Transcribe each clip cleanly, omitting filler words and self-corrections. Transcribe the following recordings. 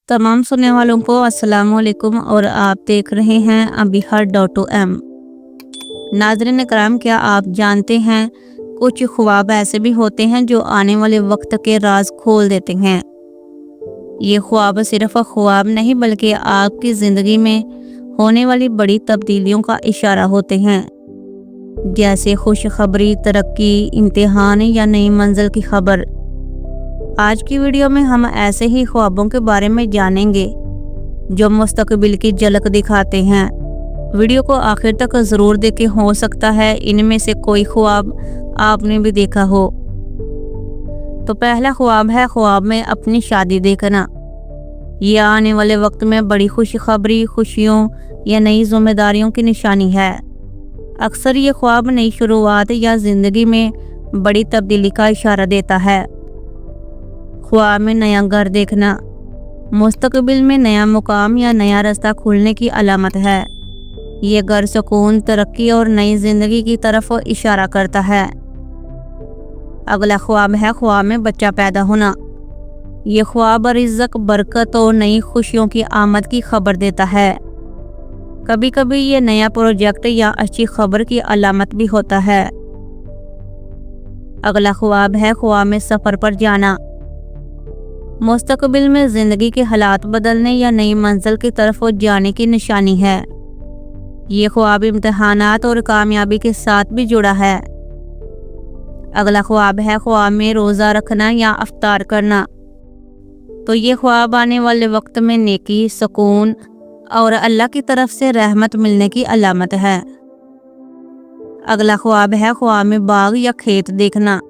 तमाम सुनने वालों को अस्सलाम वालेकुम और आप देख रहे हैं अबीहर.m। नाज़रीन कराम, क्या आप जानते हैं कुछ ख्वाब ऐसे भी होते हैं जो आने वाले वक्त के राज खोल देते हैं। ये ख्वाब सिर्फ ख्वाब नहीं बल्कि आपकी ज़िंदगी में होने वाली बड़ी तब्दीलियों का इशारा होते हैं, जैसे खुशखबरी, तरक्की, इम्तिहान या नई मंजिल की खबर। आज की वीडियो में हम ऐसे ही ख्वाबों के बारे में जानेंगे जो मुस्तकबिल की झलक दिखाते हैं। वीडियो को आखिर तक ज़रूर देखें, हो सकता है इनमें से कोई ख्वाब आपने भी देखा हो। तो पहला ख्वाब है ख्वाब में अपनी शादी देखना। ये आने वाले वक्त में बड़ी खुशखबरी, खुशियों या नई जिम्मेदारियों की निशानी है। अक्सर ये ख्वाब नई शुरुआत या ज़िंदगी में बड़ी तब्दीली का इशारा देता है। ख्वाब में नया घर देखना मुस्तकबिल में नया मुकाम या नया रास्ता खुलने की अलामत है। ये घर सुकून, तरक्की और नई जिंदगी की तरफ इशारा करता है। अगला ख्वाब है ख्वाब में बच्चा पैदा होना। ये ख्वाब रिज़्क, बरकत और नई खुशियों की आमद की खबर देता है। कभी कभी ये नया प्रोजेक्ट या अच्छी खबर की अलामत भी होता है। अगला ख्वाब है ख्वाब में सफ़र पर जाना। मुस्तकबिल में ज़िंदगी के हालात बदलने या नई मंजिल की तरफ जाने की निशानी है। ये ख्वाब इम्तिहानात और कामयाबी के साथ भी जुड़ा है। अगला ख्वाब है ख्वाब में रोज़ा रखना या इफ्तार करना। तो ये ख्वाब आने वाले वक्त में नेकी, सुकून और अल्लाह की तरफ से रहमत मिलने की अलामत है। अगला ख्वाब है ख्वाब में बाग या खेत देखना।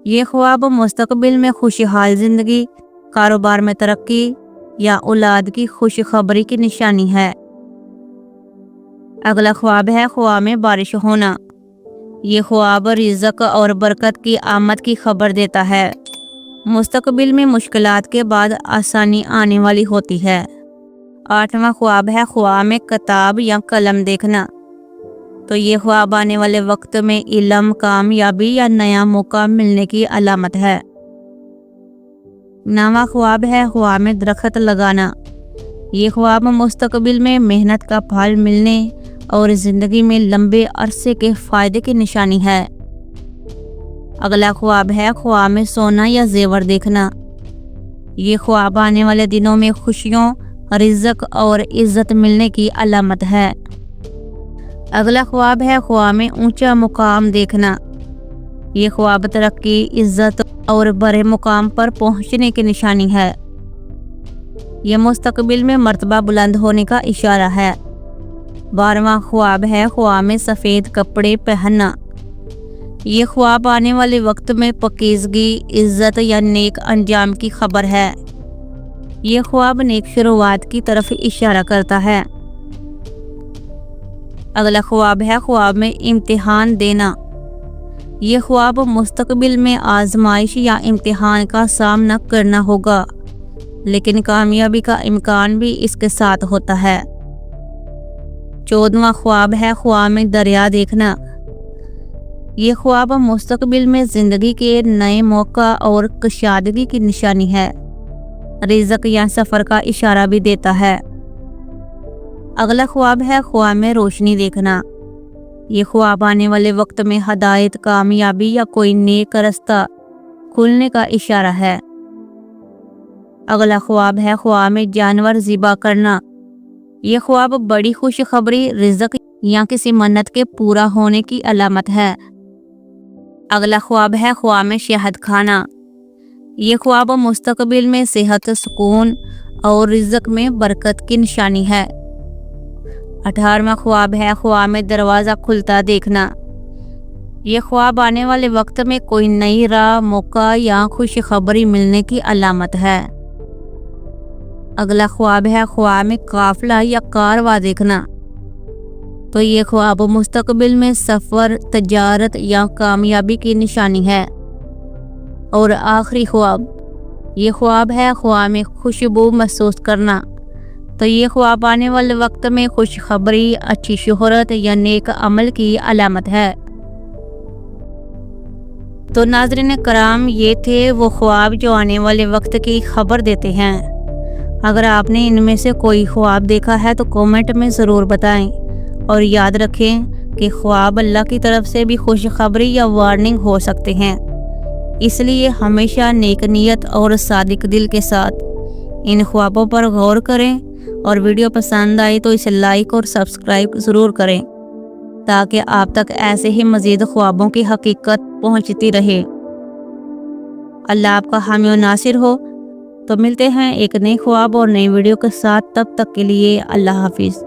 ये ख्वाब मुस्तकबिल में खुशहाल ज़िंदगी, कारोबार में तरक्की या औलाद की खुशखबरी की निशानी है। अगला ख्वाब है ख्वाब में बारिश होना। ये ख्वाब रिज़्क और बरकत की आमद की खबर देता है। मुस्तकबिल में मुश्किलात के बाद आसानी आने वाली होती है। आठवां ख्वाब है ख्वाब में किताब या कलम देखना। तो ये ख्वाब आने वाले वक्त में इल्म, कामयाबी या नया मौका मिलने की अलामत है। नौवां ख्वाब है ख्वाब में दरख्त लगाना। ये ख्वाब मुस्तकबिल में मेहनत का फल मिलने और ज़िंदगी में लंबे अरसे के फ़ायदे की निशानी है। अगला ख्वाब है ख्वाब में सोना या जेवर देखना। ये ख्वाब आने वाले दिनों में खुशियों, रिज़्क और इज़्ज़त मिलने की अलामत है। अगला ख्वाब है ख्वाब में ऊंचा मुकाम देखना। ये ख्वाब तरक्की, इज़्ज़त और बड़े मुकाम पर पहुंचने की निशानी है। ये मुस्तकबिल में मर्तबा बुलंद होने का इशारा है। 12वां ख्वाब है ख्वाब में सफ़ेद कपड़े पहनना। ये ख्वाब आने वाले वक्त में पाकीज़गी, इज़्ज़त या नेक अंजाम की खबर है। ये ख्वाब नेक शुरुआत की तरफ इशारा करता है। अगला ख्वाब है ख्वाब में इम्तिहान देना। ये ख्वाब मुस्तकबिल में आजमाइश या इम्तिहान का सामना करना होगा, लेकिन कामयाबी का इम्कान भी इसके साथ होता है। 14वां ख्वाब है ख्वाब में दरिया देखना। ये ख्वाब मुस्तकबिल में ज़िंदगी के नए मौका और कुशादगी की निशानी है। रिज़्क या सफ़र का इशारा भी देता है। अगला ख्वाब है ख्वाब में रोशनी देखना। ये ख्वाब आने वाले वक्त में हदायत, कामयाबी या कोई नेक रास्ता खुलने का इशारा है। अगला ख्वाब है ख्वाब में जानवर ज़िबा करना। ये ख्वाब बड़ी खुशखबरी, रिज़्क या किसी मन्नत के पूरा होने की अलामत है। अगला ख्वाब है ख्वाब में शहद खाना। ये ख्वाब मुस्तकबिल में सेहत, सुकून और रिज़्क में बरकत की निशानी है। 18वां ख्वाब है ख्वाब में दरवाज़ा खुलता देखना। ये ख्वाब आने वाले वक्त में कोई नई राह, मौका या खुशखबरी मिलने की अलामत है। अगला ख्वाब है ख्वाब में काफिला या कारवां देखना। तो ये ख्वाब मुस्तकबिल में सफ़र, तजारत या कामयाबी की निशानी है। और आखिरी ख्वाब, ये ख्वाब है ख्वाब में खुशबू महसूस करना। तो ये ख्वाब आने वाले वक्त में खुशखबरी, अच्छी शोहरत या नेक अमल की अलामत है। तो नाज़रीन कराम, ये थे वो ख्वाब जो आने वाले वक्त की खबर देते हैं। اگر آپ نے ان میں سے کوئی خواب دیکھا ہے تو کامنٹ میں ضرور بتائیں، اور یاد رکھیں کہ خواب اللہ کی طرف سے بھی خوشخبری یا وارننگ ہو سکتے ہیں، اس لیے ہمیشہ نیک نیت اور صادق دل کے ساتھ ان خوابوں پر غور کریں، اور ویڈیو پسند آئی تو اسے لائک اور سبسکرائب ضرور کریں تاکہ آپ تک ایسے ہی مزید خوابوں کی حقیقت پہنچتی رہے۔ اللہ آپ کا حامی و ناصر ہو۔ تو ملتے ہیں ایک نئی خواب اور نئی ویڈیو کے ساتھ، تب تک کے لیے اللہ حافظ۔